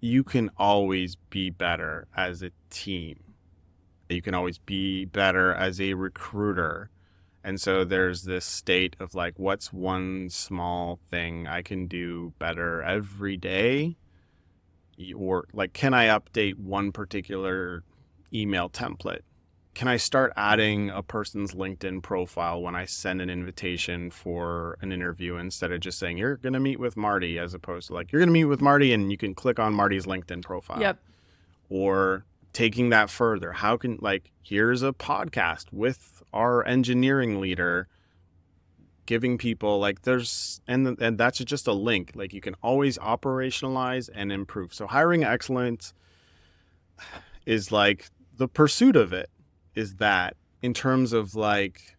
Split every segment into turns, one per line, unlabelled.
you can always be better as a team. You can always be better as a recruiter. And so there's this state of like, what's one small thing I can do better every day? Or like, can I update one particular email template? Can I start adding a person's LinkedIn profile when I send an invitation for an interview instead of just saying, you're going to meet with Marty, as opposed to like, you're going to meet with Marty and you can click on Marty's LinkedIn profile?
Yep.
Or taking that further, how can, like, here's a podcast with our engineering leader giving people like and that's just a link. Like, you can always operationalize and improve. So hiring excellence is like the pursuit of it is that, in terms of like,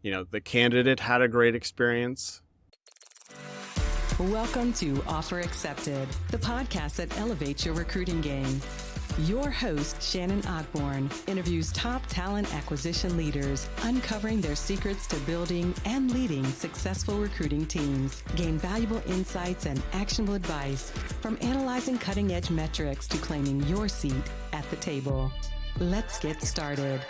the candidate had a great experience.
Welcome to Offer Accepted, the podcast that elevates your recruiting game. Your host, Shannon Ogborn, interviews top talent acquisition leaders, uncovering their secrets to building and leading successful recruiting teams. Gain valuable insights and actionable advice, from analyzing cutting-edge metrics to claiming your seat at the table. Let's get started.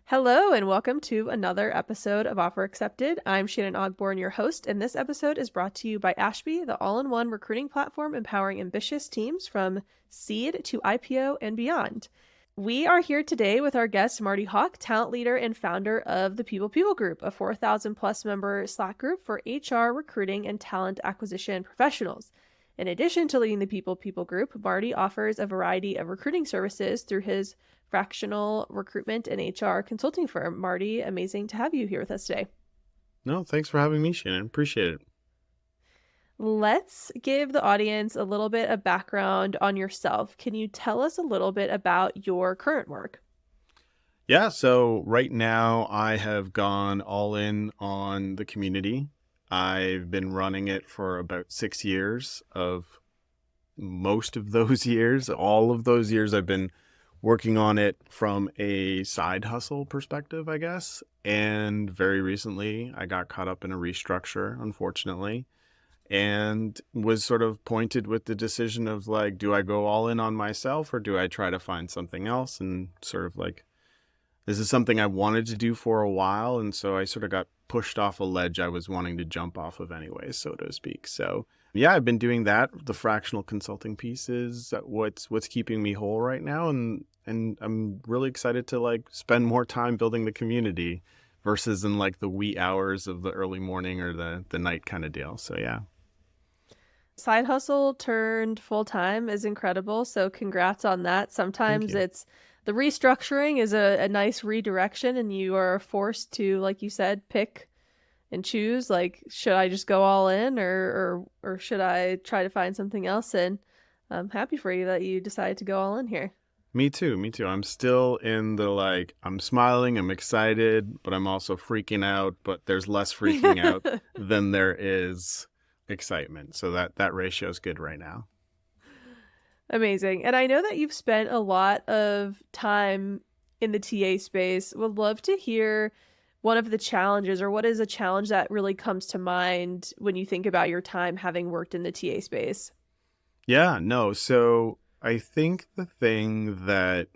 Hello and welcome to another episode of Offer Accepted. I'm Shannon Ogborn, your host, and this episode is brought to you by Ashby, the all-in-one recruiting platform empowering ambitious teams from seed to IPO and beyond. We are here today with our guest, Marty Hauck, talent leader and founder of the People Group, a 4,000 plus member Slack group for HR, recruiting, and talent acquisition professionals. In addition to leading the People Group, Marty offers a variety of recruiting services through his fractional recruitment and HR consulting firm. Marty, amazing to have you here with us today.
No, thanks for having me, Shannon. Appreciate it.
Let's give the audience a little bit of background on yourself. Can you tell us a little bit about your current work?
Yeah, so right now I have gone all in on the community. I've been running it for about 6 years. Of most of those years, all of those years, I've been working on it from a side hustle perspective, I guess. And very recently, I got caught up in a restructure, unfortunately, and was sort of pointed with the decision of like, do I go all in on myself or do I try to find something else? And sort of like, this is something I wanted to do for a while. And so I sort of got pushed off a ledge I was wanting to jump off of anyway, so to speak. So yeah, I've been doing that. The fractional consulting piece is what's keeping me whole right now. And I'm really excited to like spend more time building the community versus in like the wee hours of the early morning or the night kind of deal. So yeah.
Side hustle turned full-time is incredible. So congrats on that. Sometimes it's the restructuring is a nice redirection and you are forced to, like you said, pick and choose, like, should I just go all in or should I try to find something else? And I'm happy for you that you decided to go all in here.
Me too. I'm still in the like, I'm smiling, I'm excited, but I'm also freaking out, but there's less freaking out than there is excitement. So that ratio is good right now.
Amazing. And I know that you've spent a lot of time in the TA space. Would love to hear one of the challenges, or what is a challenge that really comes to mind when you think about your time having worked in the TA space?
Yeah, no. So I think the thing that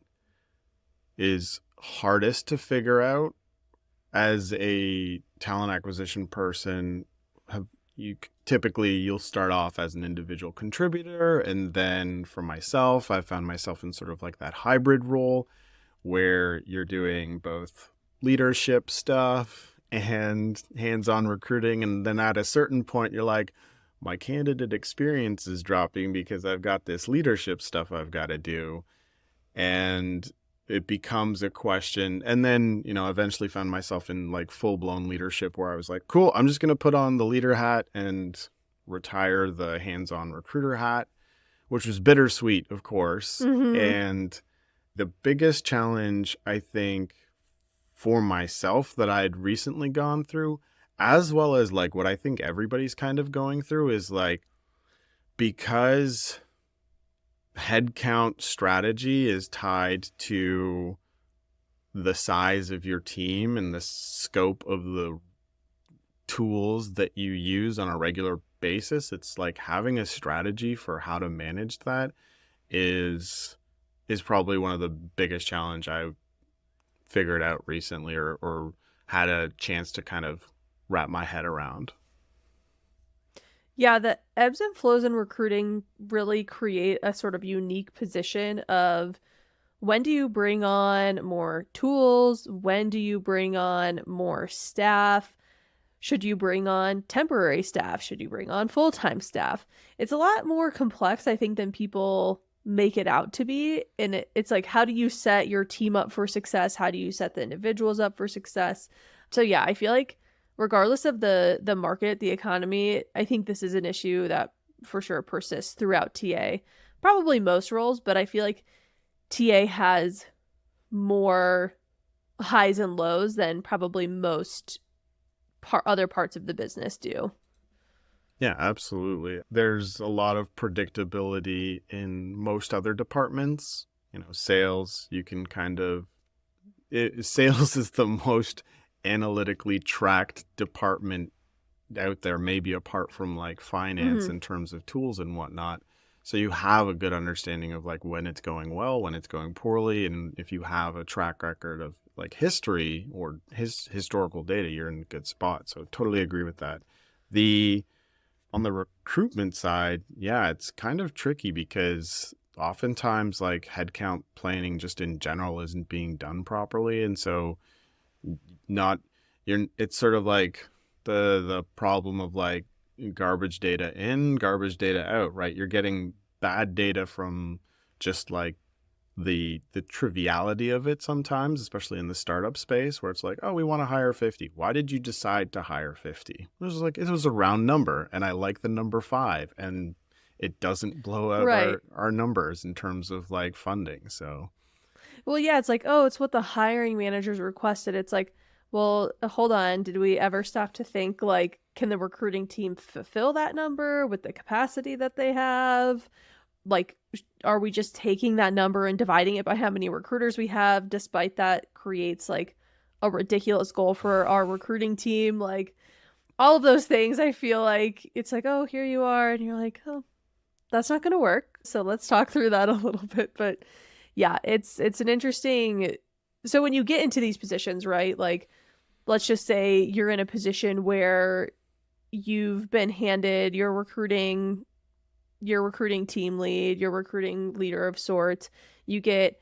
is hardest to figure out as a talent acquisition person, you'll start off as an individual contributor. And then for myself, I found myself in sort of like that hybrid role where you're doing both leadership stuff and hands-on recruiting. And then at a certain point, you're like, my candidate experience is dropping because I've got this leadership stuff I've got to do. And it becomes a question. And then, eventually found myself in like full-blown leadership where I was like, cool, I'm just going to put on the leader hat and retire the hands-on recruiter hat, which was bittersweet, of course.
Mm-hmm.
And the biggest challenge, I think, for myself that I'd recently gone through, as well as like what I think everybody's kind of going through, is like, because headcount strategy is tied to the size of your team and the scope of the tools that you use on a regular basis. It's like having a strategy for how to manage that is probably one of the biggest challenge I figured out recently, or had a chance to kind of wrap my head around.
Yeah, the ebbs and flows in recruiting really create a sort of unique position of when do you bring on more tools? When do you bring on more staff? Should you bring on temporary staff? Should you bring on full-time staff? It's a lot more complex, I think, than people make it out to be. And it's like, how do you set your team up for success? How do you set the individuals up for success? So yeah, I feel like regardless of the market, the economy, I think this is an issue that for sure persists throughout TA. Probably most roles, but I feel like TA has more highs and lows than probably most other parts of the business do.
Yeah, absolutely. There's a lot of predictability in most other departments. Sales, you can kind of sales is the most analytically tracked department out there, maybe apart from like finance in terms of tools and whatnot. So you have a good understanding of like when it's going well, when it's going poorly, and if you have a track record of like history or historical data, you're in a good spot. So totally agree with that. On the recruitment side, yeah, it's kind of tricky because oftentimes like headcount planning just in general isn't being done properly. And so it's sort of like the problem of like garbage data in, garbage data out, right? You're getting bad data from just like the triviality of it sometimes, especially in the startup space, where it's like, oh, we want to hire 50. Why did you decide to hire 50? It was a round number, and I like the number 5, and it doesn't blow out our numbers in terms of like funding. So,
well, yeah, it's like, oh, it's what the hiring managers requested. It's like, well, hold on. Did we ever stop to think like, can the recruiting team fulfill that number with the capacity that they have? Like, are we just taking that number and dividing it by how many recruiters we have, despite that creates like a ridiculous goal for our recruiting team? Like, all of those things, I feel like it's like, oh, here you are. And you're like, oh, that's not going to work. So let's talk through that a little bit. But yeah, it's an interesting. So when you get into these positions, right? Like, let's just say you're in a position where you've been handed your recruiting team lead, your recruiting leader of sorts. You get,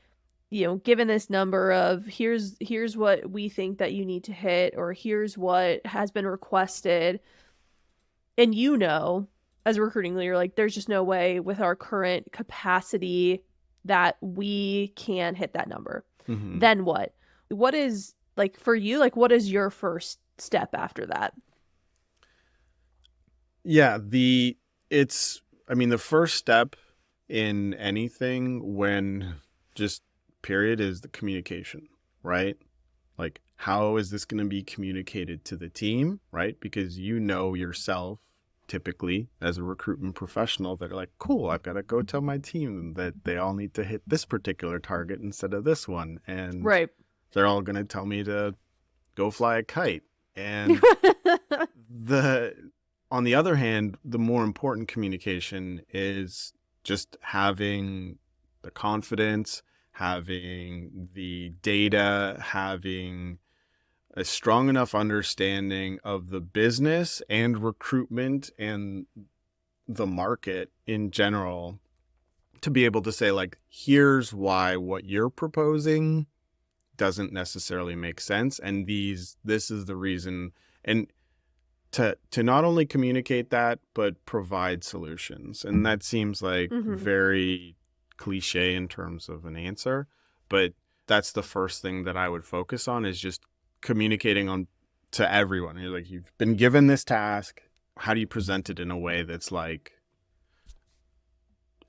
given this number of here's what we think that you need to hit, or here's what has been requested. And as a recruiting leader, like there's just no way with our current capacity that we can hit that number.
Mm-hmm.
Then what? What is like for you, like what is your first step after that?
Yeah, the first step in anything when just period is the communication, right? Like, how is this going to be communicated to the team, right? Because yourself, typically as a recruitment professional, that are like, cool, I've got to go tell my team that they all need to hit this particular target instead of this one. And they're all going to tell me to go fly a kite. And on the other hand, the more important communication is just having the confidence, having the data, having a strong enough understanding of the business and recruitment and the market in general to be able to say, like, here's why what you're proposing doesn't necessarily make sense, and this is the reason. And to not only communicate that, but provide solutions. And that seems like very cliche in terms of an answer, but that's the first thing that I would focus on, is just communicating to everyone. You're like, you've been given this task. How do you present it in a way that's like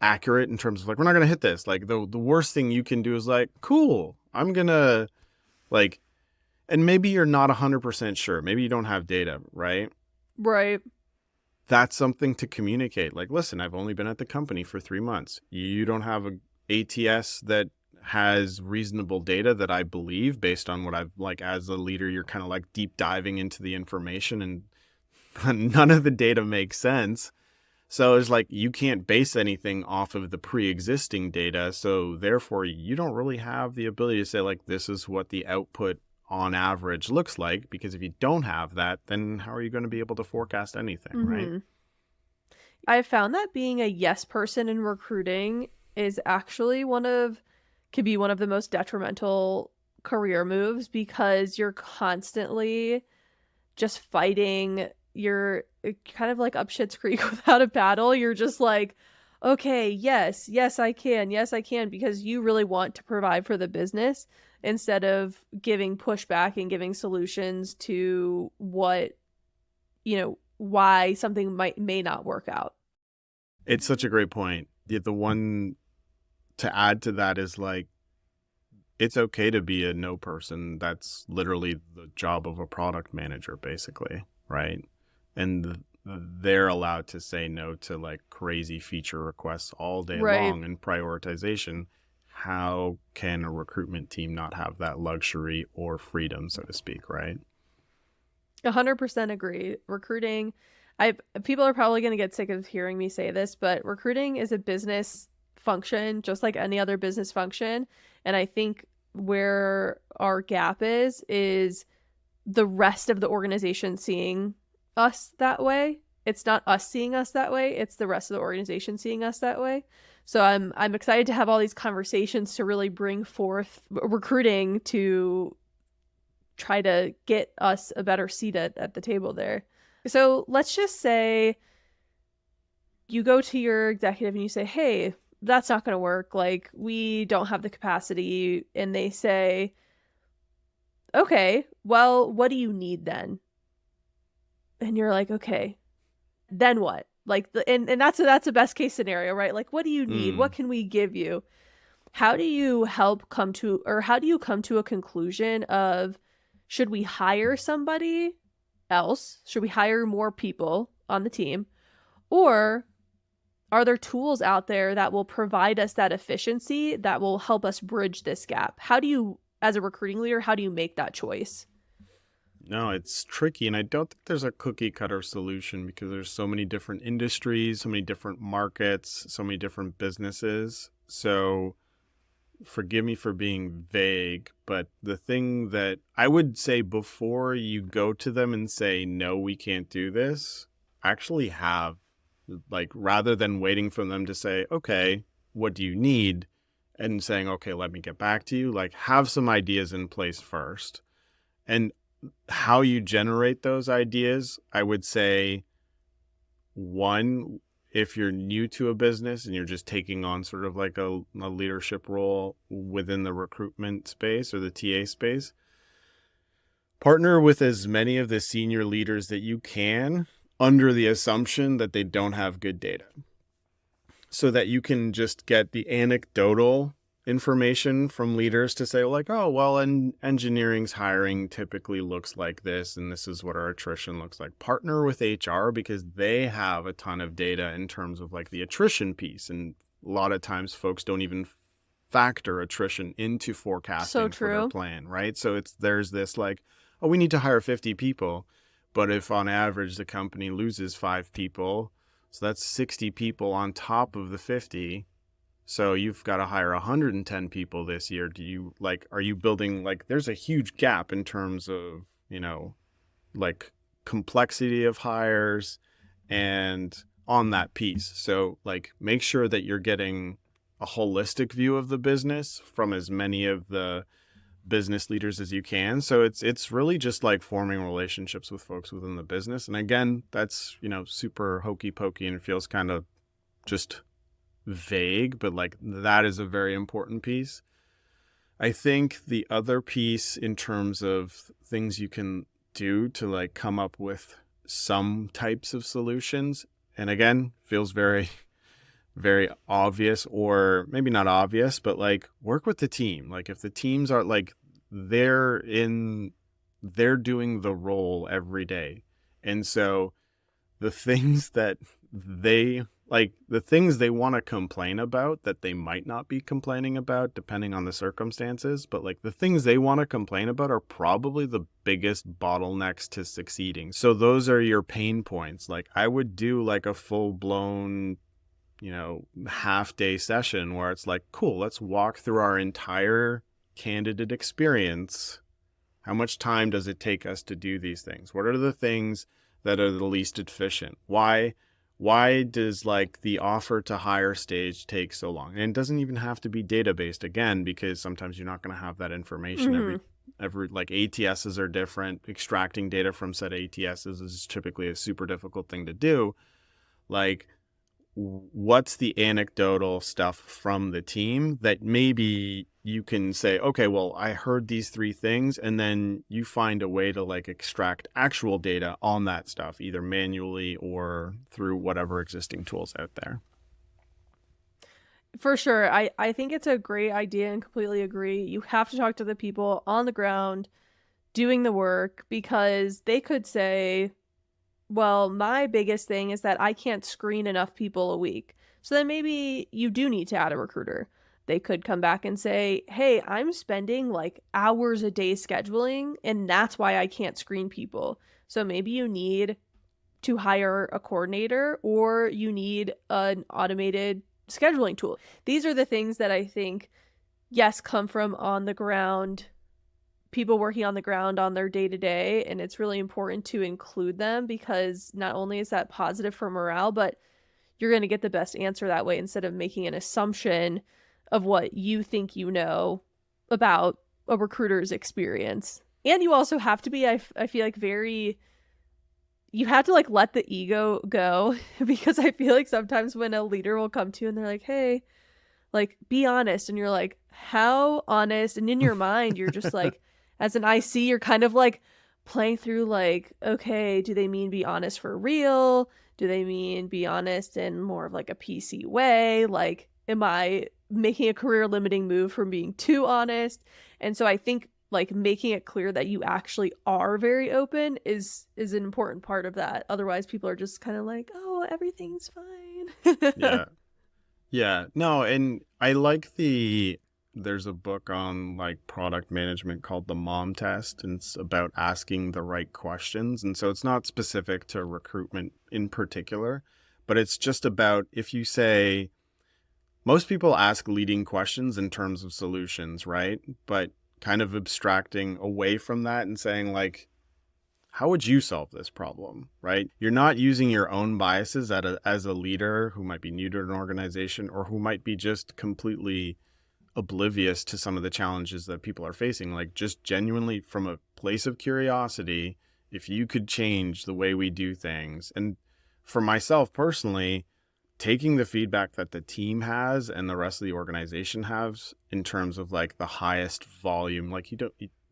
accurate in terms of like, we're not going to hit this. Like the worst thing you can do is like, cool, I'm going to like, and maybe you're not 100% sure. Maybe you don't have data, right?
Right.
That's something to communicate. Like, listen, I've only been at the company for 3 months. You don't have a ATS that has reasonable data that I believe based on what I've, like, as a leader, you're kind of like deep diving into the information and none of the data makes sense. So it's like you can't base anything off of the pre-existing data. So therefore, you don't really have the ability to say, like, this is what the output on average looks like. Because if you don't have that, then how are you going to be able to forecast anything, right?
I've found that being a yes person in recruiting is actually could be one of the most detrimental career moves, because you're constantly just fighting. You're kind of like up shit's creek without a paddle. You're just like, okay, yes, I can, because you really want to provide for the business, instead of giving pushback and giving solutions to what, why something may not work out.
It's such a great point. The one to add to that is, like, it's okay to be a no person. That's literally the job of a product manager, basically, right? And they're allowed to say no to, like, crazy feature requests all day long and prioritization. How can a recruitment team not have that luxury or freedom, so to speak, right?
100% agree. Recruiting, people are probably going to get sick of hearing me say this, but recruiting is a business function just like any other business function. And I think where our gap is the rest of the organization seeing us that way. It's not us seeing us that way, it's the rest of the organization seeing us that way. So I'm excited to have all these conversations to really bring forth recruiting to try to get us a better seat at the table there. So let's just say you go to your executive and you say, hey, that's not going to work. Like, we don't have the capacity. And they say, okay, well, what do you need then? And you're like, okay, then what? Like, and that's a best case scenario, right? Like, what do you need? What can we give you? How do you come to a conclusion of, should we hire somebody else? Should we hire more people on the team? Or are there tools out there that will provide us that efficiency that will help us bridge this gap? How do you, as a recruiting leader, how do you make that choice?
No, it's tricky. And I don't think there's a cookie cutter solution, because there's so many different industries, so many different markets, so many different businesses. So forgive me for being vague, but the thing that I would say before you go to them and say, no, we can't do this, actually have, like, rather than waiting for them to say, okay, what do you need? And saying, okay, let me get back to you, like, have some ideas in place first. And how you generate those ideas, I would say, one, if you're new to a business and you're just taking on sort of like a leadership role within the recruitment space or the TA space, partner with as many of the senior leaders that you can, under the assumption that they don't have good data, so that you can just get the anecdotal information from leaders to say, like, oh, well, engineering's hiring typically looks like this, and this is what our attrition looks like. Partner with HR, because they have a ton of data in terms of, like, the attrition piece. And a lot of times folks don't even factor attrition into forecasting for their plan, right? So there's this, like, oh, we need to hire 50 people. But if on average the company loses 5 people, so that's 60 people on top of the 50. So you've got to hire 110 people this year. Are you building, like, there's a huge gap in terms of, like, complexity of hires and on that piece. So, like, make sure that you're getting a holistic view of the business from as many of the business leaders as you can. So it's really just like forming relationships with folks within the business. And again, that's, super hokey pokey and feels kind of just vague, but, like, that is a very important piece. I think the other piece in terms of things you can do to, like, come up with some types of solutions, and again, feels very, very obvious, or maybe not obvious, but, like, work with the team. Like, if the teams are, like, they're doing the role every day. And so the things that they like the things they want to complain about that they might not be complaining about depending on the circumstances, but like the things they want to complain about are probably the biggest bottlenecks to succeeding. So those are your pain points. Like I would do like a full blown, half day session where it's like, cool, let's walk through our entire candidate experience. How much time does it take us to do these things? What are the things that are the least efficient? Why does like the offer to hire stage take so long? And it doesn't even have to be databased again, because sometimes you're not going to have that information. Every like ATSs are different. Extracting data from said ATSs is typically a super difficult thing to do. Like, what's the anecdotal stuff from the team that maybe you can say, okay, well, I heard these 3 things, and then you find a way to like extract actual data on that stuff, either manually or through whatever existing tools out there.
For sure. I think it's a great idea and completely agree. You have to talk to the people on the ground doing the work, because they could say, well, my biggest thing is that I can't screen enough people a week. So then maybe you do need to add a recruiter. They could come back and say, hey, I'm spending like hours a day scheduling, and that's why I can't screen people. So maybe you need to hire a coordinator, or you need an automated scheduling tool. These are the things that I think, yes, come from on the ground, people working on the ground on their day-to-day, and it's really important to include them, because not only is that positive for morale, but you're going to get the best answer that way, instead of making an assumption of what you think you know about a recruiter's experience. And you also have to be, I feel like, you have to like let the ego go, because I feel like sometimes when a leader will come to you and they're like, hey, like, be honest, and you're like, how honest? And in your mind, you're just like, as an IC, you're kind of like playing through like, okay, do they mean be honest for real? Do they mean be honest in more of like a PC way? Like, am I making a career limiting move from being too honest? And so I think like making it clear that you actually are very open is an important part of that. Otherwise, people are just kind of like, oh, everything's fine.
Yeah. No, and I like there's a book on like product management called The Mom Test, and it's about asking the right questions. And so it's not specific to recruitment in particular, but it's just about, if you say, most people ask leading questions in terms of solutions, right? But kind of abstracting away from that and saying like, how would you solve this problem, right? You're not using your own biases as a leader who might be new to an organization, or who might be just completely oblivious to some of the challenges that people are facing. Like, just genuinely from a place of curiosity, if you could change the way we do things. And for myself personally, taking the feedback that the team has and the rest of the organization has in terms of like the highest volume, like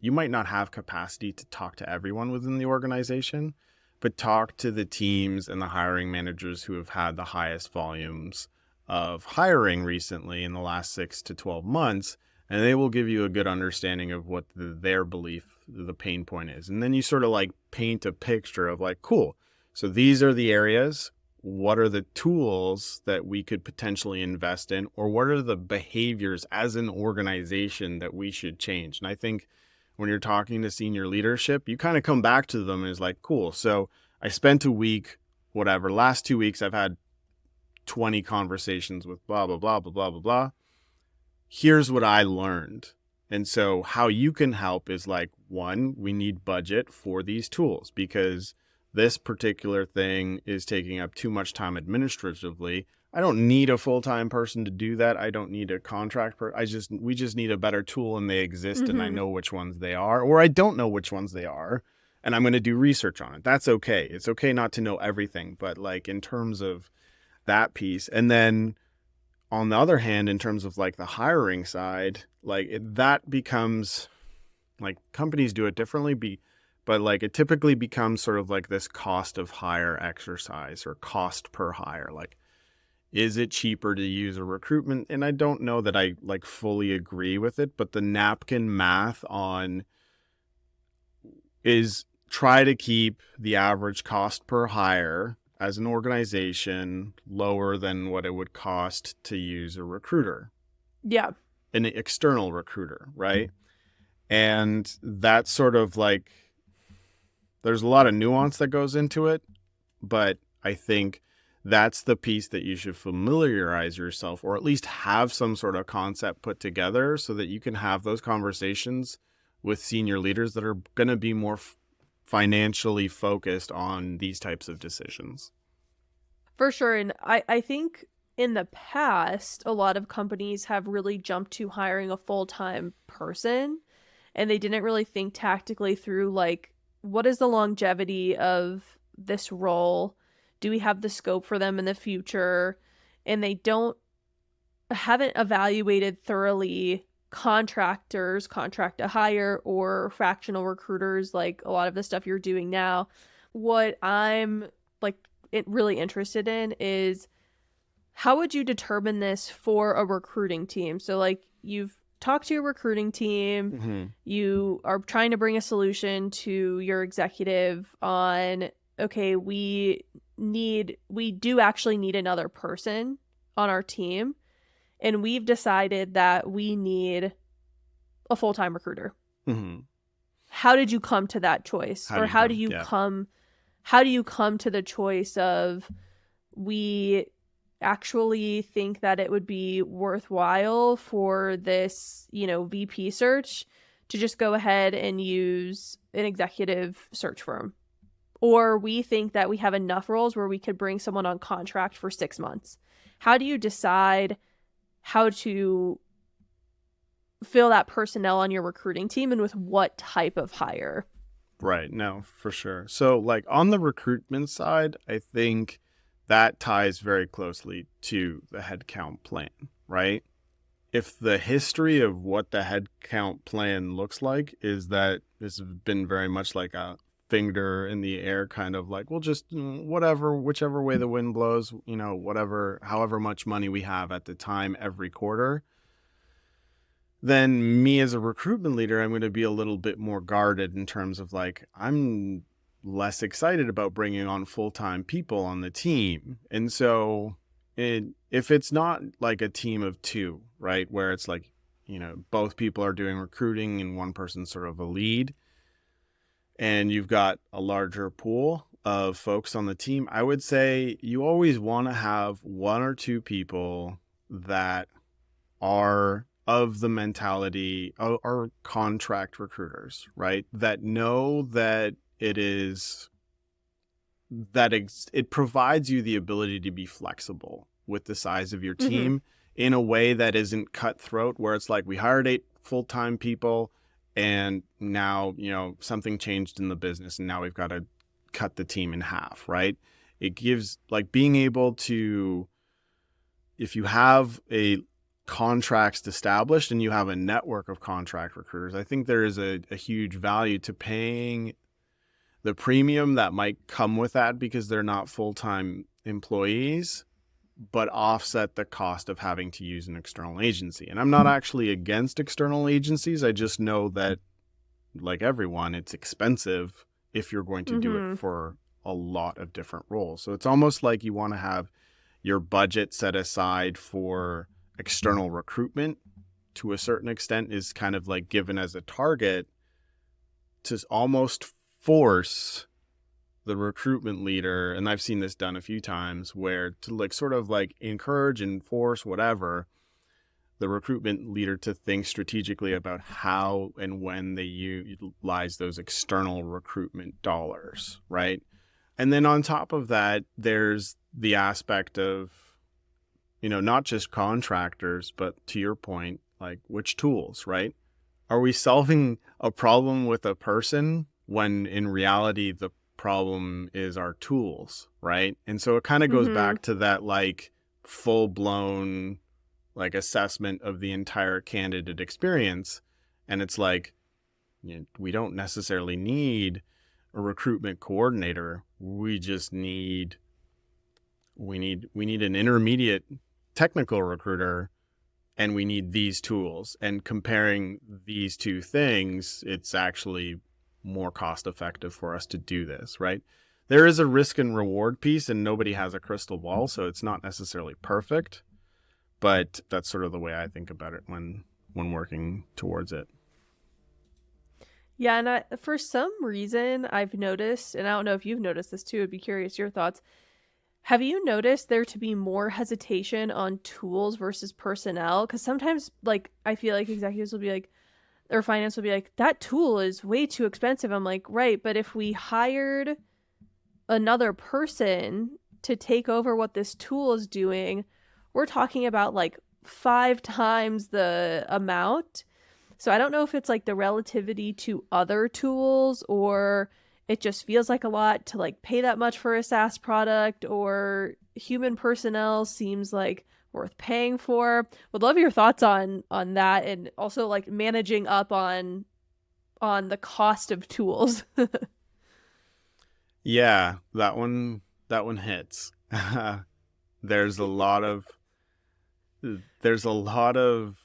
you might not have capacity to talk to everyone within the organization, but talk to the teams and the hiring managers who have had the highest volumes of hiring recently in the last 6 to 12 months, and they will give you a good understanding of what their belief, the pain point is. And then you sort of like paint a picture of like, cool, so these are the areas. What are the tools that we could potentially invest in, or what are the behaviors as an organization that we should change? And I think when you're talking to senior leadership, you kind of come back to them and it's like, cool, so I spent a week, whatever, last 2 weeks, I've had 20 conversations with blah, blah, blah, blah, blah, blah, blah. Here's what I learned. And so how you can help is like, one, we need budget for these tools, because this particular thing is taking up too much time administratively. I don't need a full-time person to do that. I don't need a contract we just need a better tool, and they exist, and I know which ones they are, or I don't know which ones they are, and I'm going to do research on it. That's okay. It's okay not to know everything, but like in terms of that piece. And then on the other hand, in terms of like the hiring side, like that becomes like, companies do it differently, but like it typically becomes sort of like this cost of hire exercise, or cost per hire. Like, is it cheaper to use a recruitment? And I don't know that I like fully agree with it, but the napkin math on is try to keep the average cost per hire as an organization lower than what it would cost to use a recruiter,
Yeah.
an external recruiter, right? And that's sort of like, there's a lot of nuance that goes into it, but I think that's the piece that you should familiarize yourself, or at least have some sort of concept put together so that you can have those conversations with senior leaders that are going to be more financially focused on these types of decisions.
For sure. And I think in the past, a lot of companies have really jumped to hiring a full-time person, and they didn't really think tactically through, like, what is the longevity of this role? Do we have the scope for them in the future? And they haven't evaluated thoroughly contractors, contract to hire, or fractional recruiters, like a lot of the stuff you're doing now. What I'm like really interested in is, how would you determine this for a recruiting team? So like, you've talked to your recruiting team,
Mm-hmm.
you are trying to bring a solution to your executive on, okay, we do actually need another person on our team, and we've decided that we need a full-time recruiter.
Mm-hmm.
How did you come to that choice? Or how do you
Yeah.
come to the choice of, we actually think that it would be worthwhile for this, VP search to just go ahead and use an executive search firm? Or we think that we have enough roles where we could bring someone on contract for 6 months. How do you decide how to fill that personnel on your recruiting team, and with what type of hire?
Right. No, for sure. So like on the recruitment side, I think that ties very closely to the headcount plan, right? If the history of what the headcount plan looks like is that this has been very much like a finger in the air, kind of like, we'll just whatever, whichever way the wind blows, whatever, however much money we have at the time every quarter, then me as a recruitment leader, I'm going to be a little bit more guarded in terms of like, I'm less excited about bringing on full-time people on the team. And so if it's not like a team of two, right, where it's like, both people are doing recruiting and one person's sort of a lead, and you've got a larger pool of folks on the team, I would say you always want to have one or two people that are of the mentality, are contract recruiters, right? That know that it provides you the ability to be flexible with the size of your team in a way that isn't cutthroat, where it's like, we hired 8 full-time people and now, something changed in the business and now we've got to cut the team in half, right? It gives, like, being able to, if you have a contracts established and you have a network of contract recruiters, I think there is a huge value to paying the premium that might come with that, because they're not full-time employees, but offset the cost of having to use an external agency. And I'm not actually against external agencies. I just know that, like everyone, it's expensive if you're going to do it for a lot of different roles. So it's almost like you want to have your budget set aside for external recruitment to a certain extent, is kind of like given as a target to almost force the recruitment leader, and I've seen this done a few times, where to like sort of like encourage and force whatever the recruitment leader to think strategically about how and when they utilize those external recruitment dollars, right? And then on top of that, there's the aspect of, not just contractors, but to your point, like, which tools, right? Are we solving a problem with a person when in reality the problem is our tools, right? And so it kind of goes back to that like full-blown like assessment of the entire candidate experience. And it's like, we don't necessarily need a recruitment coordinator. We just need an intermediate technical recruiter, and we need these tools. And comparing these two things, it's actually more cost effective for us to do this, right? there is a risk and reward piece, and nobody has a crystal ball, so it's not necessarily perfect, but that's sort of the way I think about it when working towards it.
Yeah, and for some reason I've noticed, and I don't know if you've noticed this too, I'd be curious your thoughts. Have you noticed there to be more hesitation on tools versus personnel? Because sometimes, like, I feel like executives will be like, or finance will be like, that tool is way too expensive. I'm like, right, but if we hired another person to take over what this tool is doing, we're talking about like 5 times the amount. So I don't know if it's like the relativity to other tools, or it just feels like a lot to like pay that much for a SaaS product, or human personnel seems like worth paying for. Would love your thoughts on that, and also like managing up on the cost of tools.
Yeah, that one hits. There's a lot of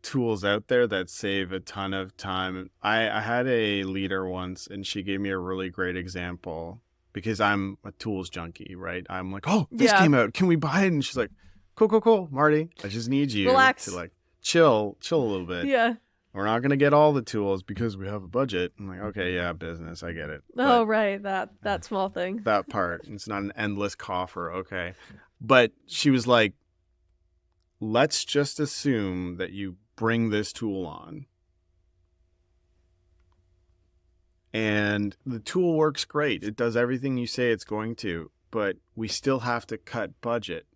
tools out there that save a ton of time. I had a leader once, and she gave me a really great example, because I'm a tools junkie, right? I'm like, oh, this came out, can we buy it? And she's like, cool, Marty, I just need you
Relax.
to like chill a little bit.
Yeah.
We're not going to get all the tools because we have a budget. I'm like, okay, yeah, business, I get it.
Oh, right, that small thing.
That part. It's not an endless coffer, okay. But she was like, let's just assume that you bring this tool on, and the tool works great. It does everything you say it's going to, but we still have to cut budget.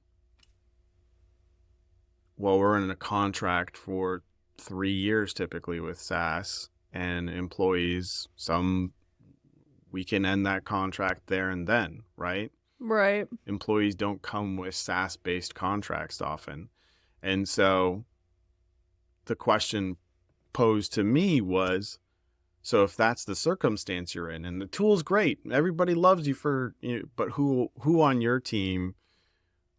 Well, we're in a contract for 3 years typically with SaaS, and employees, we can end that contract there and then, right?
Right.
Employees don't come with SaaS-based contracts often. And so the question posed to me was, so if that's the circumstance you're in, and the tool's great, everybody loves you but who on your team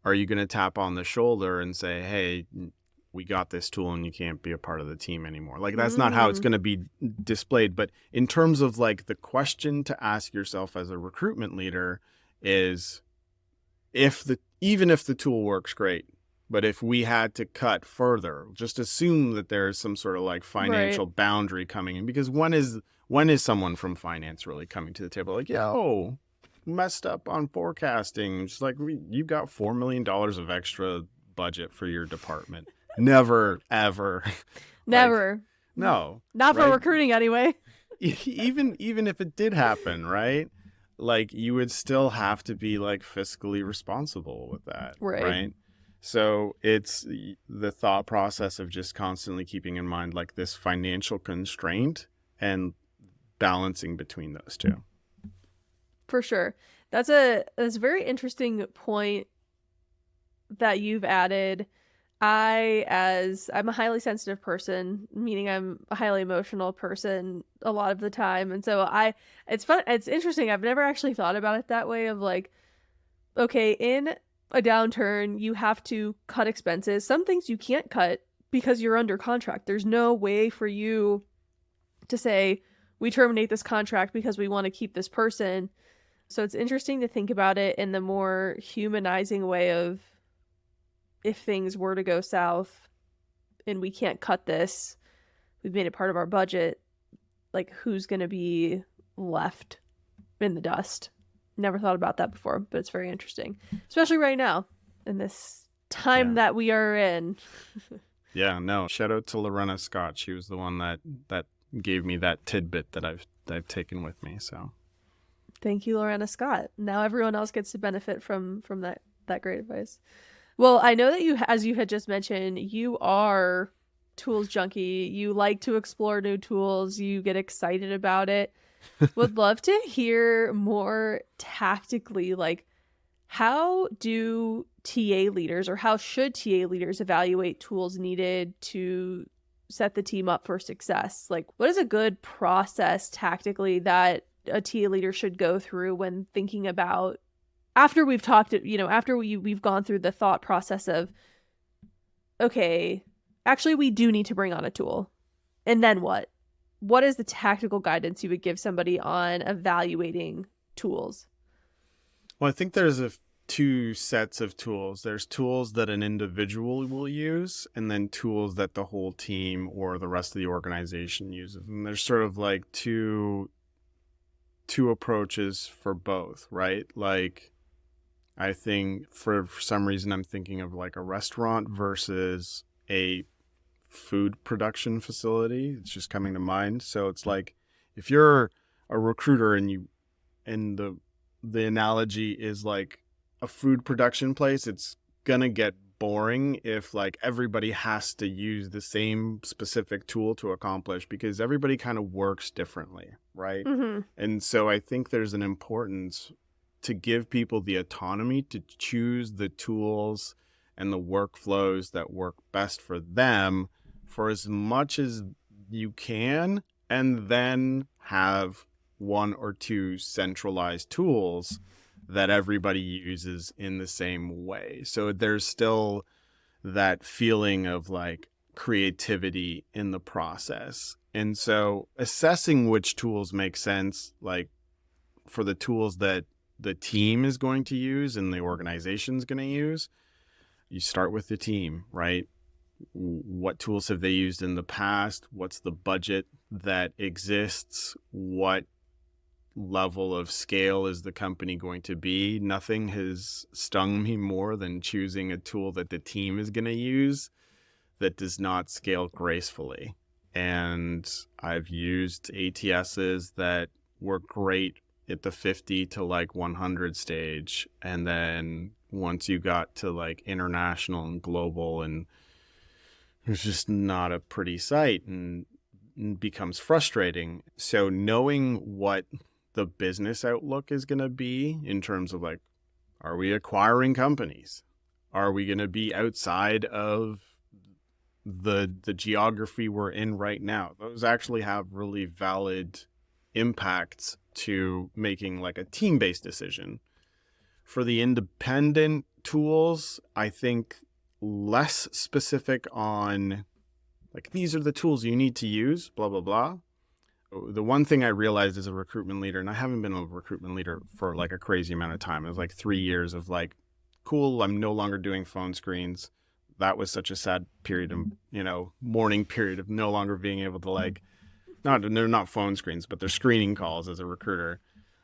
are you going to tap on the shoulder and say, hey, we got this tool and you can't be a part of the team anymore? Like, that's not how it's going to be displayed. But in terms of like the question to ask yourself as a recruitment leader is, even if the tool works great, but if we had to cut further, just assume that there's some sort of like financial boundary coming in, because when is someone from finance really coming to the table like, yo, messed up on forecasting? Just like, you've got $4 million of extra budget for your department. Never, ever.
Never.
Like, no.
Not for recruiting anyway.
Even if it did happen, right? Like, you would still have to be like fiscally responsible with that. Right? So it's the thought process of just constantly keeping in mind like this financial constraint and balancing between those two.
For sure. That's a very interesting point that you've added. I'm a highly sensitive person, meaning I'm a highly emotional person a lot of the time. And so it's interesting. I've never actually thought about it that way, of like, okay, in a downturn, you have to cut expenses. Some things you can't cut because you're under contract. There's no way for you to say, we terminate this contract because we want to keep this person. So it's interesting to think about it in the more humanizing way of, if things were to go south and we can't cut this, we've made it part of our budget, like, who's going to be left in the dust? Never thought about that before, but it's very interesting, especially right now in this time that we are in.
Yeah, no, shout out to Lorena Scott. She was the one that gave me that tidbit that I've taken with me. So
thank you, Lorena Scott. Now everyone else gets to benefit from that great advice. Well, I know that you, as you had just mentioned, you are tools junkie. You like to explore new tools. You get excited about it. Would love to hear more tactically, like, how do TA leaders, or how should TA leaders evaluate tools needed to set the team up for success? Like, what is a good process tactically that a TA leader should go through when thinking about, after we've talked, after we've gone through the thought process of, okay, actually we do need to bring on a tool, and then what? What is the tactical guidance you would give somebody on evaluating tools?
Well, I think there's two sets of tools. There's tools that an individual will use, and then tools that the whole team or the rest of the organization uses. And there's sort of like two approaches for both, right? Like, I think for some reason I'm thinking of like a restaurant versus a food production facility. It's just coming to mind. So it's like if you're a recruiter and the analogy is like a food production place, it's gonna get boring if like everybody has to use the same specific tool to accomplish, because everybody kind of works differently, right?
Mm-hmm.
And so I think there's an importance to give people the autonomy to choose the tools and the workflows that work best for them for as much as you can, and then have one or two centralized tools that everybody uses in the same way. So there's still that feeling of like creativity in the process. And so assessing which tools make sense, like for the tools that the team is going to use and the organization is going to use, you start with the team, right? What tools have they used in the past? What's the budget that exists? What level of scale is the company going to be? Nothing has stung me more than choosing a tool that the team is going to use that does not scale gracefully. And I've used ATSs that were great at the 50 to like 100 stage. And then once you got to like international and global, and it's just not a pretty sight and becomes frustrating. So knowing what the business outlook is going to be in terms of like, are we acquiring companies? Are we going to be outside of the geography we're in right now? Those actually have really valid impacts to making like a team-based decision. For the independent tools, I think less specific on like, these are the tools you need to use, blah, blah, blah. The one thing I realized as a recruitment leader, and I haven't been a recruitment leader for like a crazy amount of time. It was like 3 years of like, cool, I'm no longer doing phone screens. That was such a sad period of, mourning period of no longer being able to like, they're not phone screens, but they're screening calls as a recruiter.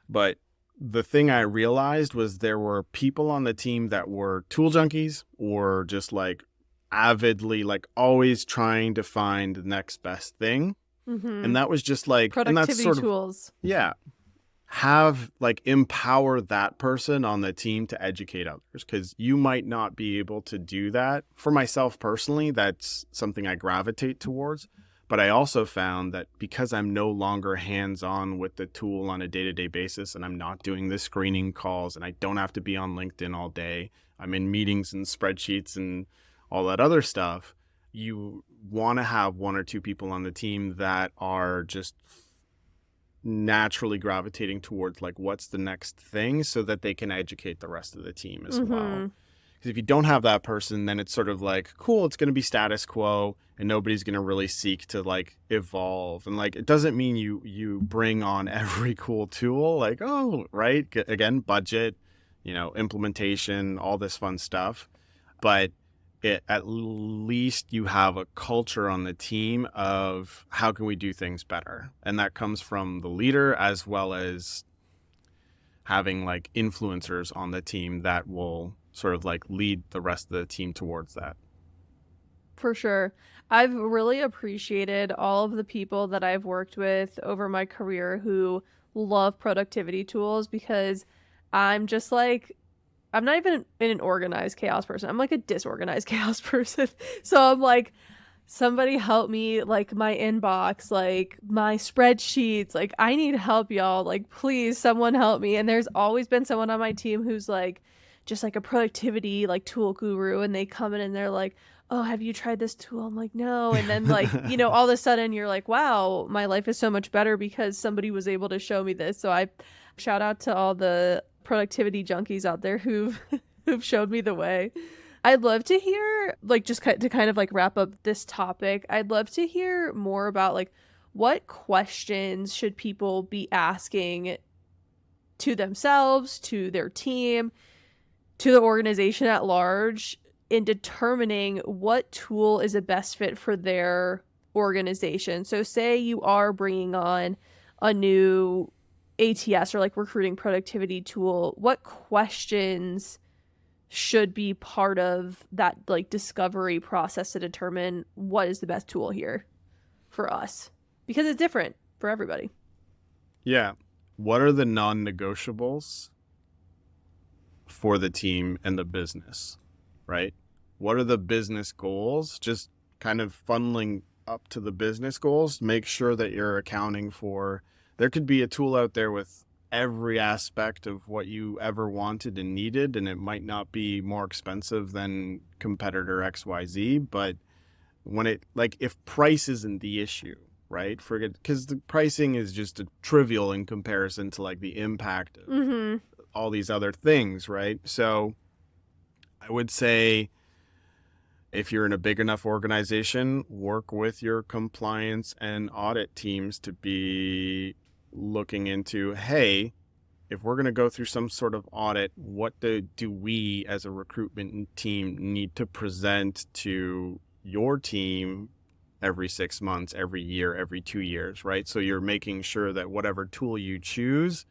But the thing I realized was there were people on the team that were tool junkies or just like avidly, like always trying to find the next best thing.
Mm-hmm.
And that was just like
productivity tools.
Yeah. Have like empower that person on the team to educate others, because you might not be able to do that. For myself personally, that's something I gravitate towards. But I also found that because I'm no longer hands-on with the tool on a day-to-day basis, and I'm not doing the screening calls, and I don't have to be on LinkedIn all day, I'm in meetings and spreadsheets and all that other stuff, you want to have one or two people on the team that are just naturally gravitating towards like, what's the next thing, so that they can educate the rest of the team as well. Because if you don't have that person, then it's sort of like, cool, it's going to be status quo and nobody's going to really seek to like evolve. And like, it doesn't mean you bring on every cool tool, like, oh, right. Again, budget, implementation, all this fun stuff. But at least you have a culture on the team of how can we do things better. And that comes from the leader, as well as having like influencers on the team that will sort of like lead the rest of the team towards that.
For sure. I've really appreciated all of the people that I've worked with over my career who love productivity tools, because I'm just like, I'm not even an organized chaos person. I'm like a disorganized chaos person. So I'm like, somebody help me, like my inbox, like my spreadsheets, like I need help, y'all. Like, please, someone help me. And there's always been someone on my team who's like, just like a productivity like tool guru, and they come in and they're like, oh, have you tried this tool? I'm like, no. And then like, all of a sudden you're like, wow, my life is so much better because somebody was able to show me this. So I shout out to all the productivity junkies out there who've showed me the way. I'd love to hear, like, just to kind of like wrap up this topic, I'd love to hear more about like, what questions should people be asking to themselves, to their team, to the organization at large in determining what tool is a best fit for their organization. So say you are bringing on a new ATS or like recruiting productivity tool, what questions should be part of that like discovery process to determine what is the best tool here for us? Because it's different for everybody.
Yeah. What are the non-negotiables for the team and the business, right? What are the business goals? Just kind of funneling up to the business goals. Make sure that you're accounting for, there could be a tool out there with every aspect of what you ever wanted and needed, and it might not be more expensive than competitor XYZ, but when it, like, if price isn't the issue, right? Forget, because the pricing is just a trivial in comparison to like the impact of all these other things, right? So I would say if you're in a big enough organization, work with your compliance and audit teams to be looking into, hey, if we're going to go through some sort of audit, what do we as a recruitment team need to present to your team every 6 months, every year, every 2 years, right? So you're making sure that whatever tool you choose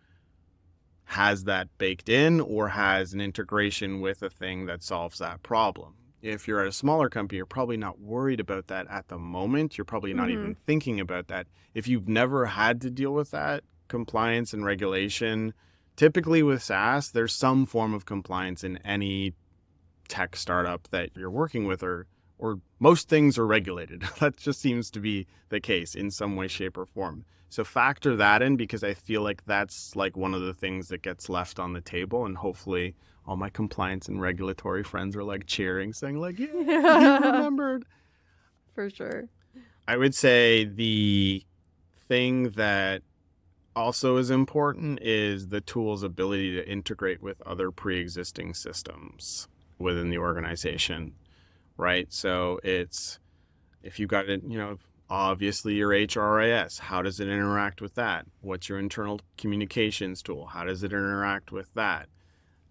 has that baked in or has an integration with a thing that solves that problem. If you're at a smaller company, you're probably not worried about that at the moment. You're probably not even thinking about that. If you've never had to deal with that, compliance and regulation, typically with SaaS, there's some form of compliance in any tech startup that you're working with, or most things are regulated. That just seems to be the case in some way, shape, or form. So factor that in, because I feel like that's like one of the things that gets left on the table, and hopefully all my compliance and regulatory friends are like cheering, saying like, yeah, you remembered.
For sure.
I would say the thing that also is important is the tool's ability to integrate with other pre-existing systems within the organization, right? So it's, if you got it, obviously your HRIS, how does it interact with that? What's your internal communications tool? How does it interact with that?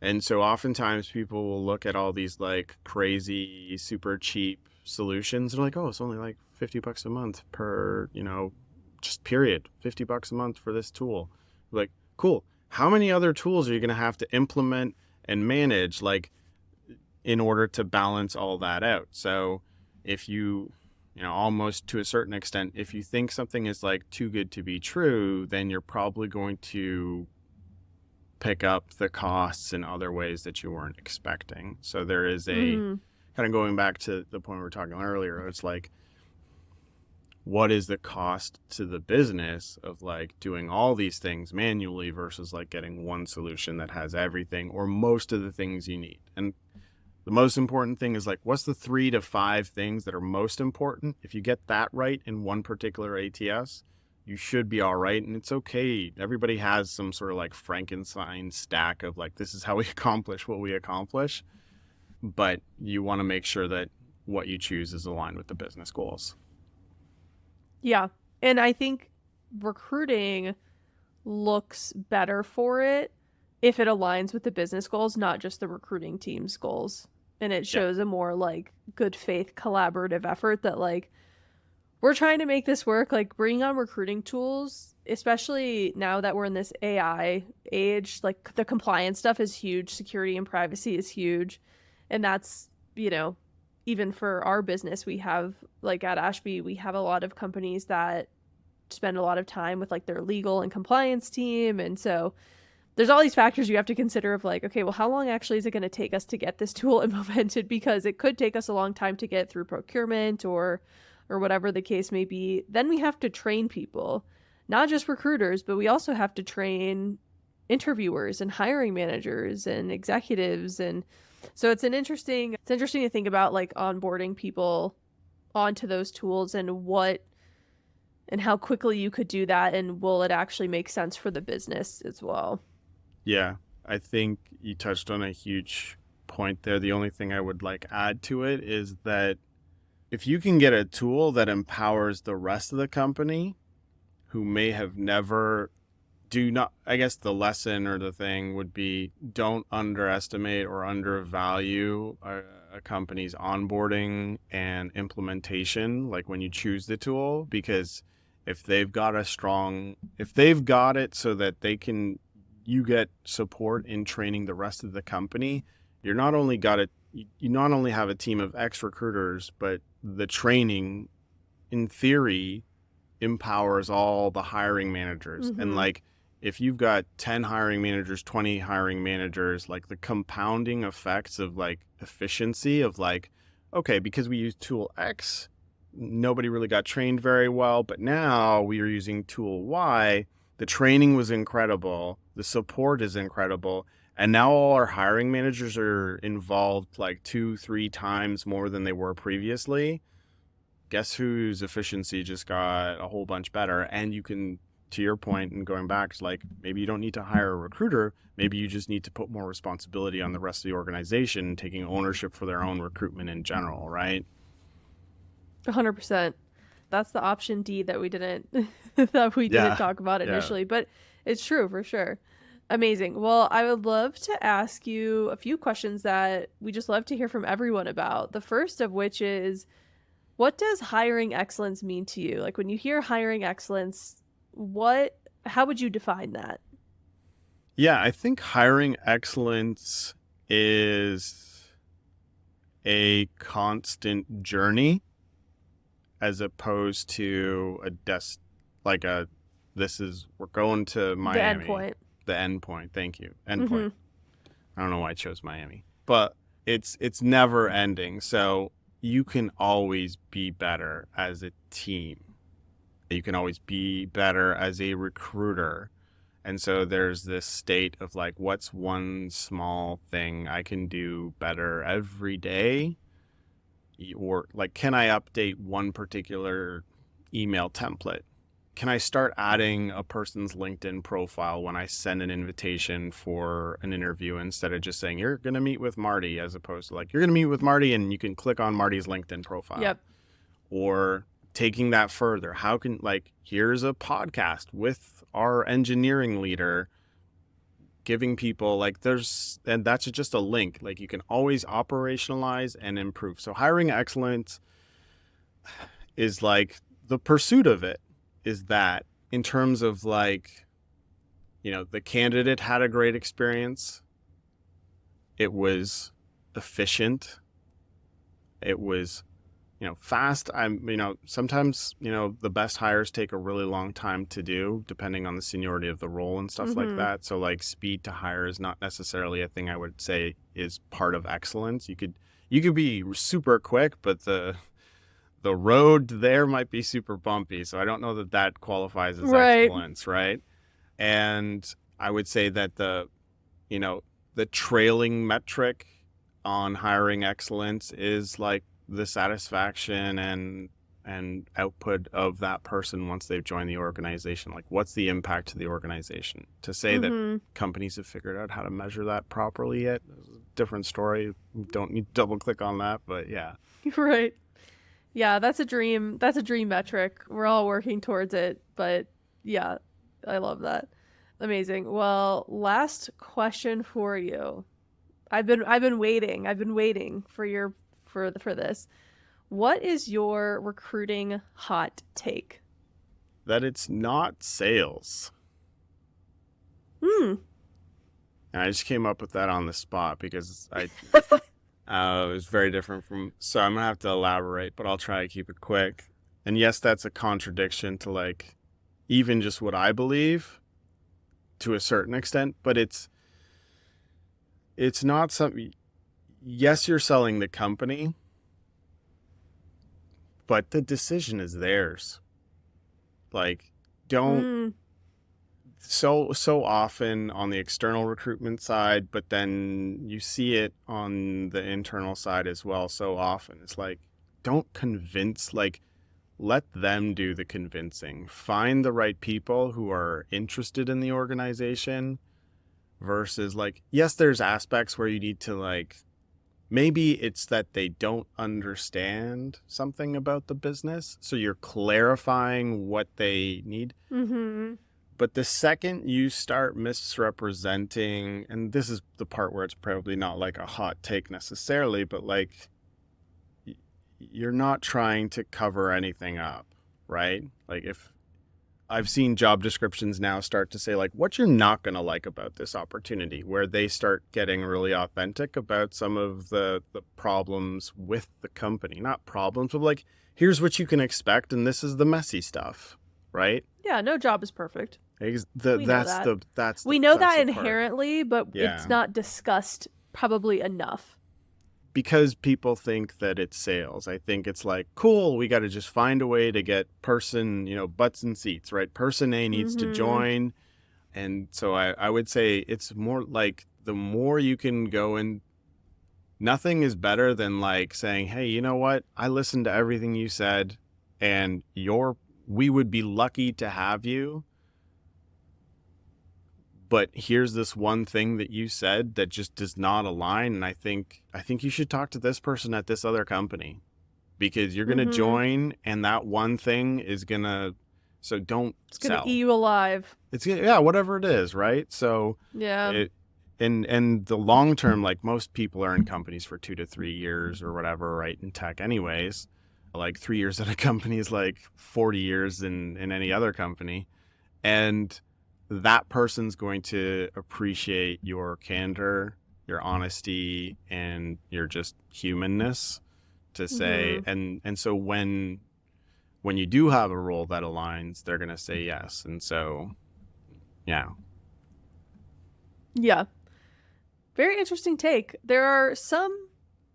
And so oftentimes people will look at all these like crazy, super cheap solutions and like, oh, it's only like $50 a month per, just period, $50 a month for this tool. Like, cool. How many other tools are you going to have to implement and manage, like, in order to balance all that out? So if you, almost to a certain extent, if you think something is like too good to be true, then you're probably going to pick up the costs in other ways that you weren't expecting. So there is a kind of going back to the point we were talking earlier, it's like, what is the cost to the business of like doing all these things manually versus like getting one solution that has everything or most of the things you need? And the most important thing is like, what's the 3 to 5 things that are most important? If you get that right in one particular ATS, you should be all right. And it's okay. Everybody has some sort of like Frankenstein stack of like, this is how we accomplish what we accomplish. But you want to make sure that what you choose is aligned with the business goals.
Yeah. And I think recruiting looks better for it if it aligns with the business goals, not just the recruiting team's goals. And it shows a more like good faith collaborative effort that like, we're trying to make this work, like bringing on recruiting tools, especially now that we're in this AI age, like the compliance stuff is huge. Security and privacy is huge. And that's, even for our business, we have like at Ashby, we have a lot of companies that spend a lot of time with like their legal and compliance team. And so there's all these factors you have to consider of like, okay, well, how long actually is it going to take us to get this tool implemented? Because it could take us a long time to get through procurement or whatever the case may be. Then we have to train people, not just recruiters, but we also have to train interviewers and hiring managers and executives. And so it's interesting to think about like onboarding people onto those tools and how quickly you could do that. And will it actually make sense for the business as well?
Yeah, I think you touched on a huge point there. The only thing I would like add to it is that if you can get a tool that empowers the rest of the company who may have never do not, I guess the lesson or the thing would be, don't underestimate or undervalue a company's onboarding and implementation, like when you choose the tool, because if they've got it so that you get support in training the rest of the company, you not only have a team of ex-recruiters, but the training, in theory, empowers all the hiring managers.
Mm-hmm.
And like, if you've got 10 hiring managers, 20 hiring managers, like the compounding effects of like efficiency of like, okay, because we use tool X, nobody really got trained very well, but now we are using tool Y. The training was incredible. The support is incredible. And now all our hiring managers are involved like 2-3 times more than they were previously. Guess whose efficiency just got a whole bunch better? And you can, to your point, and going back, it's like, maybe you don't need to hire a recruiter. Maybe you just need to put more responsibility on the rest of the organization, taking ownership for their own recruitment in general, right?
100%. That's the option D that we didn't talk about initially, but it's true for sure. Amazing. Well, I would love to ask you a few questions that we just love to hear from everyone about. The first of which is, what does hiring excellence mean to you? Like, when you hear hiring excellence, how would you define that?
Yeah, I think hiring excellence is a constant journey, as opposed to we're going to Miami.
The end point.
The end point. Thank you. End point. I don't know why I chose Miami, but it's never ending. So you can always be better as a team. You can always be better as a recruiter. And so there's this state of like, what's one small thing I can do better every day? Or like, can I update one particular email template? Can I start adding a person's LinkedIn profile when I send an invitation for an interview, instead of just saying, you're going to meet with Marty, as opposed to like, you're going to meet with Marty and you can click on Marty's LinkedIn profile.
Yep.
Or taking that further, here's a podcast with our engineering leader, giving people and that's just a link. Like, you can always operationalize and improve. So hiring excellence is like, the pursuit of it is that, in terms of like, the candidate had a great experience. It was efficient. It was, fast. Sometimes, the best hires take a really long time to do, depending on the seniority of the role and stuff like that. So like, speed to hire is not necessarily a thing I would say is part of excellence. You could be super quick, but the road there might be super bumpy. So I don't know that qualifies as excellence, right? And I would say that the trailing metric on hiring excellence is like the satisfaction and output of that person once they've joined the organization. Like, what's the impact to the organization? To say that companies have figured out how to measure that properly yet is a different story. Don't need to double click on that, but yeah.
Right. Yeah, that's a dream. That's a dream metric. We're all working towards it, but yeah, I love that. Amazing. Well, last question for you. I've been waiting for this. What is your recruiting hot take?
That it's not sales. And I just came up with that on the spot because it was very different so I'm gonna have to elaborate, but I'll try to keep it quick. And yes, that's a contradiction to like even just what I believe to a certain extent, but it's not something. Yes, you're selling the company, but the decision is theirs. Like, don't so often on the external recruitment side, but then you see it on the internal side as well. So often it's like, don't convince, like, let them do the convincing. Find the right people who are interested in the organization, versus like, yes, there's aspects where you need to like, maybe it's that they don't understand something about the business, so you're clarifying what they need. But the second you start misrepresenting, and this is the part where it's probably not like a hot take necessarily, but like you're not trying to cover anything up, right? Like if I've seen job descriptions now start to say like what you're not going to like about this opportunity, where they start getting really authentic about some of the problems with the company. Not problems, but like here's what you can expect and this is the messy stuff, right?
Yeah, no job is perfect.
That's
We know that
the
inherently, but it's not discussed probably enough.
Because people think that it's sales. I think it's like, cool, we got to just find a way to get person, butts and seats, right? Person A needs to join. And so I would say it's more like the more you can go in, nothing is better than like saying, hey, you know what? I listened to everything you said and we would be lucky to have you. But here's this one thing that you said that just does not align. And I think you should talk to this person at this other company because you're going to join and that one thing is going to, so don't
It's going to eat you alive.
Whatever it is. Right. So
yeah.
And the long term, like most people are in companies for 2 to 3 years or whatever, right? In tech anyways, like 3 years at a company is like 40 years in any other company. And that person's going to appreciate your candor, your honesty, and your just humanness to say. And so when you do have a role that aligns, they're going to say yes. And so, yeah.
Yeah. Very interesting take. There are some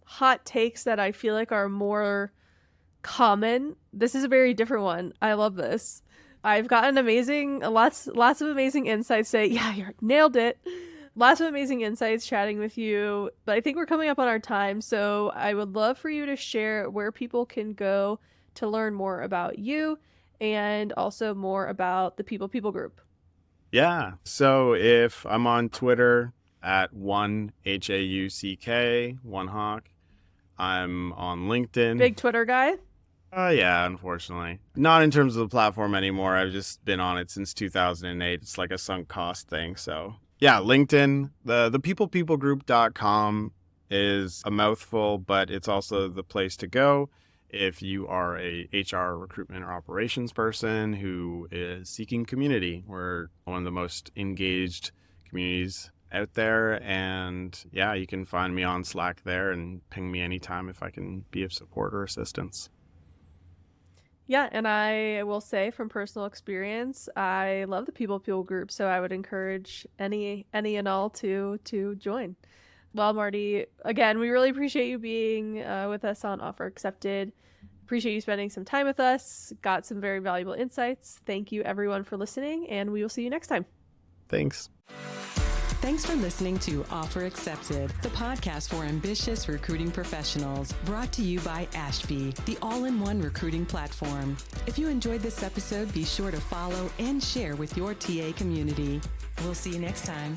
hot takes that I feel like are more common. This is a very different one. I love this. I've gotten lots of amazing insights today. Yeah, you nailed it. Lots of amazing insights chatting with you. But I think we're coming up on our time. So I would love for you to share where people can go to learn more about you and also more about the People group.
Yeah. So if I'm on Twitter at HAUCK, one Hauck. I'm on LinkedIn.
Big Twitter guy?
Yeah, unfortunately. Not in terms of the platform anymore. I've just been on it since 2008. It's like a sunk cost thing. So yeah, LinkedIn, the peoplegroup.com is a mouthful, but it's also the place to go if you are a HR recruitment or operations person who is seeking community. We're one of the most engaged communities out there. And yeah, you can find me on Slack there and ping me anytime if I can be of support or assistance.
Yeah, and I will say from personal experience, I love the People group, so I would encourage any and all to join. Well, Marty, again, we really appreciate you being with us on Offer Accepted. Appreciate you spending some time with us. Got some very valuable insights. Thank you, everyone, for listening, and we will see you next time.
Thanks.
Thanks for listening to Offer Accepted, the podcast for ambitious recruiting professionals, brought to you by Ashby, the all-in-one recruiting platform. If you enjoyed this episode, be sure to follow and share with your TA community. We'll see you next time.